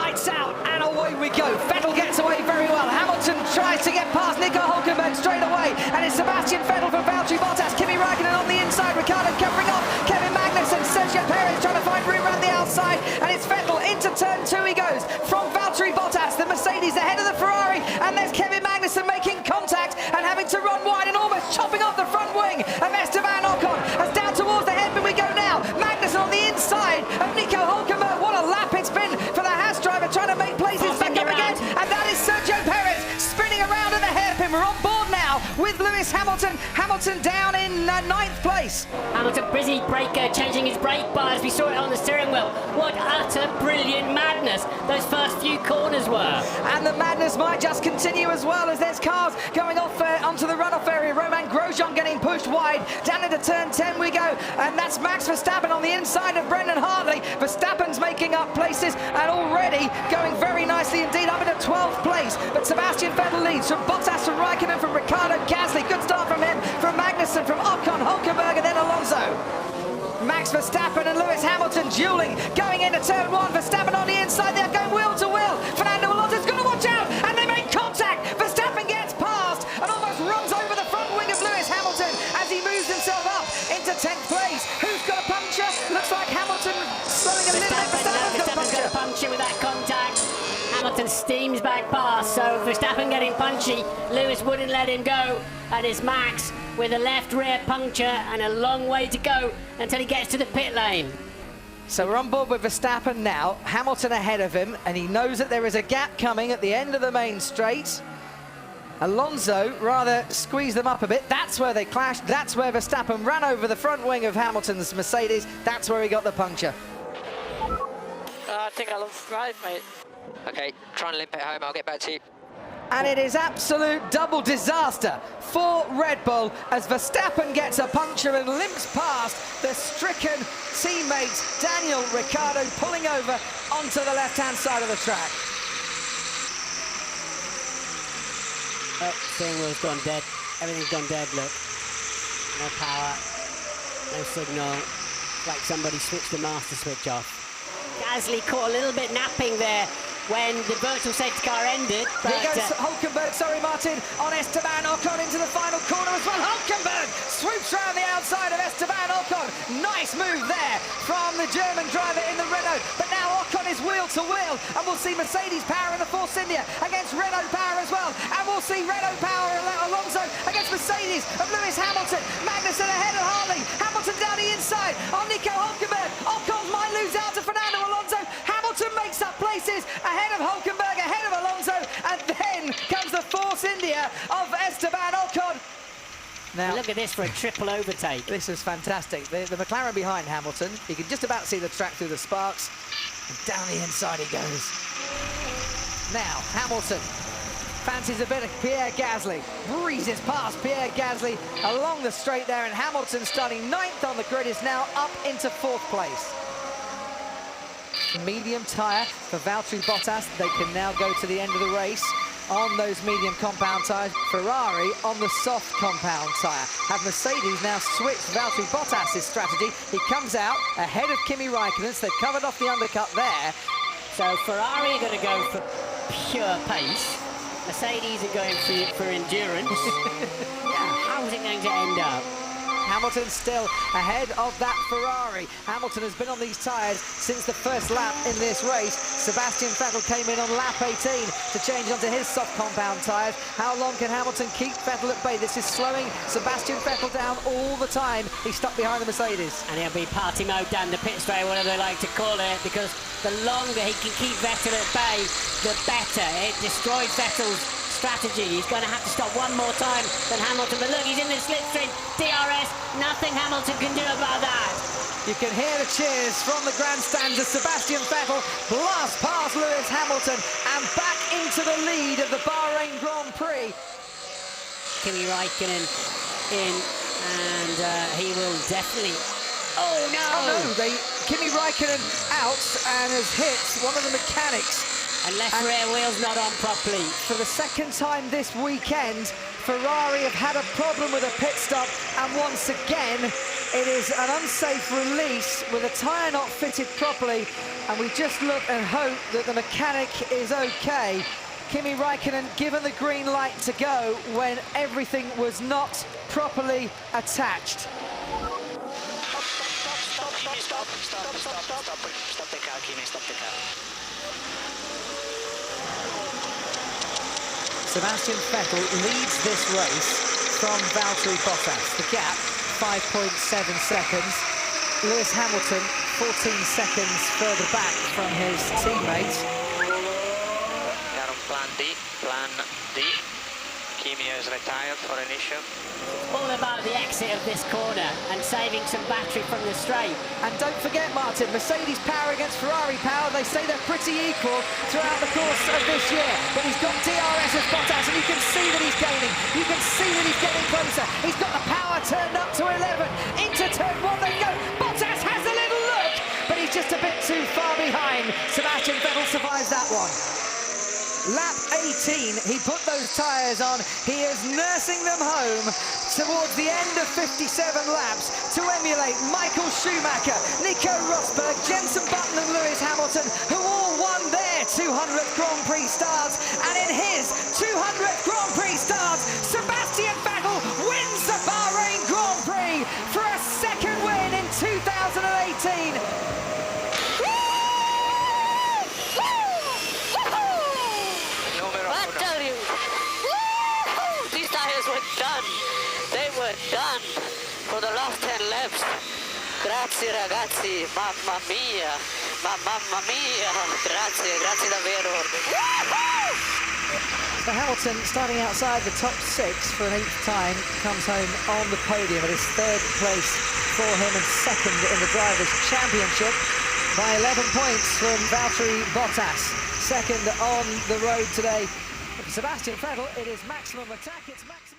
lights out, and away we go. Vettel gets away very well. Hamilton tries to get past Nico Hülkenberg straight away, and it's Sebastian Vettel from Valtteri Bottas. Kimi Räikkönen on the inside, Ricciardo covering off, Kevin Magnussen, Sergio Perez trying to find room around the outside, and it's Vettel into turn 2 he goes, from Valtteri Bottas, the Mercedes ahead of the Ferrari, and there's Kevin Magnussen making contact and having to run wide and almost chopping off the front wing of Esteban Ocon, as down towards the hairpin we go now. Magnussen on the inside of Nico Hülkenberg. What a lap it's been for the Haas driver, trying to make places back up again, and that is Sergio Perez spinning around at the hairpin. We're on board now with Lewis Hamilton. Hamilton down in 9th place. Hamilton busy changing his brake bar as we saw it on the steering wheel. What utter brilliant madness those first few corners were. And the madness might just continue as well, as there's cars going off onto the runoff area. Romain Grosjean getting pushed wide. Down into turn 10 we go, and that's Max Verstappen on the inside of Brendan Hartley. Verstappen's making up places and already going very nicely indeed, up into 12th place. But Sebastian Vettel leads from Bottas, from Räikkönen, from Ricciardo, Gasly. Good start from him, from Magnussen, from Ocon, Hülkenberg, and then Alonso. Max Verstappen and Lewis Hamilton dueling, going into turn 1. Verstappen on the inside, they're going wheel to wheel. Fernando Alonso's going to watch out, and they make contact. Verstappen gets past and almost runs over the front wing of Lewis Hamilton as he moves himself up into 10th place. Who's got a puncture? Looks like Hamilton slowing a little bit. Verstappen's got a puncture with that contact. Hamilton steams back past, so Verstappen getting punchy. Lewis wouldn't let him go, and it's Max with a left rear puncture and a long way to go until he gets to the pit lane. So we're on board with Verstappen now. Hamilton ahead of him, and he knows that there is a gap coming at the end of the main straight. Alonso rather squeezed them up a bit. That's where they clashed. That's where Verstappen ran over the front wing of Hamilton's Mercedes. That's where he got the puncture. I think I lost drive, mate. Okay, try and limp it home, I'll get back to you. And it is absolute double disaster for Red Bull as Verstappen gets a puncture and limps past the stricken teammate Daniel Ricciardo, pulling over onto the left-hand side of the track. Oh, steering wheel's gone dead. Everything's gone dead, look. No power, no signal. Like somebody switched the master switch off. Gasly caught a little bit napping there when the virtual safety car ended. But here goes Hülkenberg, sorry Martin, on Esteban Ocon into the final corner as well. Hülkenberg swoops round the outside of Esteban Ocon. Nice move there from the German driver in the Renault. But now Ocon is wheel to wheel, and we'll see Mercedes power in the Force India against Renault power as well. And we'll see Renault power Alonso against Mercedes of Lewis Hamilton. Magnussen ahead of Hartley. Hamilton down the inside on Nico Hülkenberg. Ocon might lose out to Fernando Alonso. Hamilton makes up places ahead of Hülkenberg, ahead of Alonso, and then comes the Force India of Esteban Ocon. Now, look at this for a triple overtake. This is fantastic. The McLaren behind Hamilton, you can just about see the track through the sparks, and down the inside he goes. Now, Hamilton fancies a bit of Pierre Gasly, breezes past Pierre Gasly along the straight there, and Hamilton starting 9th on the grid is now up into 4th place. Medium tyre for Valtteri Bottas. They can now go to the end of the race on those medium compound tyres. Ferrari on the soft compound tyre. Have Mercedes now switched Valtteri Bottas' strategy. He comes out ahead of Kimi Räikkönen, so they've covered off the undercut there. So Ferrari are going to go for pure pace. Mercedes are going for endurance. Yeah, how's it going to end up? Hamilton still ahead of that Ferrari. Hamilton has been on these tyres since the first lap in this race. Sebastian Vettel came in on lap 18 to change onto his soft compound tyres. How long can Hamilton keep Vettel at bay? This is slowing Sebastian Vettel down all the time. He's stuck behind the Mercedes. And he'll be party mode down the pit straight, whatever they like to call it, because the longer he can keep Vettel at bay, the better. It destroys Vettel's strategy. He's going to have to stop one more time than Hamilton. But look, he's in the slipstream. DRS, nothing Hamilton can do about that. You can hear the cheers from the grandstands as Sebastian Vettel blasts past Lewis Hamilton and back into the lead of the Bahrain Grand Prix. Kimi Räikkönen in, and he will definitely... Oh no! Oh no, Kimi Räikkönen out and has hit one of the mechanics. And left rear wheel's not on properly. For the second time this weekend, Ferrari have had a problem with a pit stop, and once again, It is an unsafe release with a tyre not fitted properly, and we just look and hope that the mechanic is okay. Kimi Räikkönen given the green light to go when everything was not properly attached. Stop the car, Kimi, stop the car. Sebastian Vettel leads this race from Valtteri Bottas. The gap, 5.7 seconds. Lewis Hamilton, 14 seconds further back from his teammates. We are on plan D, plan D. Kimi is retired for an issue. All about the exit of this corner and saving some battery from the straight. And don't forget, Martin, Mercedes power against Ferrari power, they say they're pretty equal throughout the course of this year. But he's got DRS as Bottas, and you can see that he's gaining. You can see that he's getting closer. He's got the power turned up to 11. Into turn 1 they go. Bottas has a little look, but he's just a bit too far behind. Sebastian Vettel survives that one. Lap 18, he put those tyres on. He is nursing them home towards the end of 57 laps to emulate Michael Schumacher, Nico Rosberg, Jenson Button and Lewis Hamilton, who all won their 200th Grand Prix starts. And in his 200th Grand Prix starts, Sebastian Vettel wins the Bahrain Grand Prix for a second win in 2018. These tires were done. They were done for the last 10 laps. Grazie ragazzi, mamma mia, mamma mia, grazie davvero. So Hamilton, starting outside the top 6 for an 8th time, comes home on the podium. It is 3rd place for him and 2nd in the Drivers' Championship by 11 points from Valtteri Bottas. 2nd on the road today. For Sebastian Vettel, it is maximum attack, it's maximum...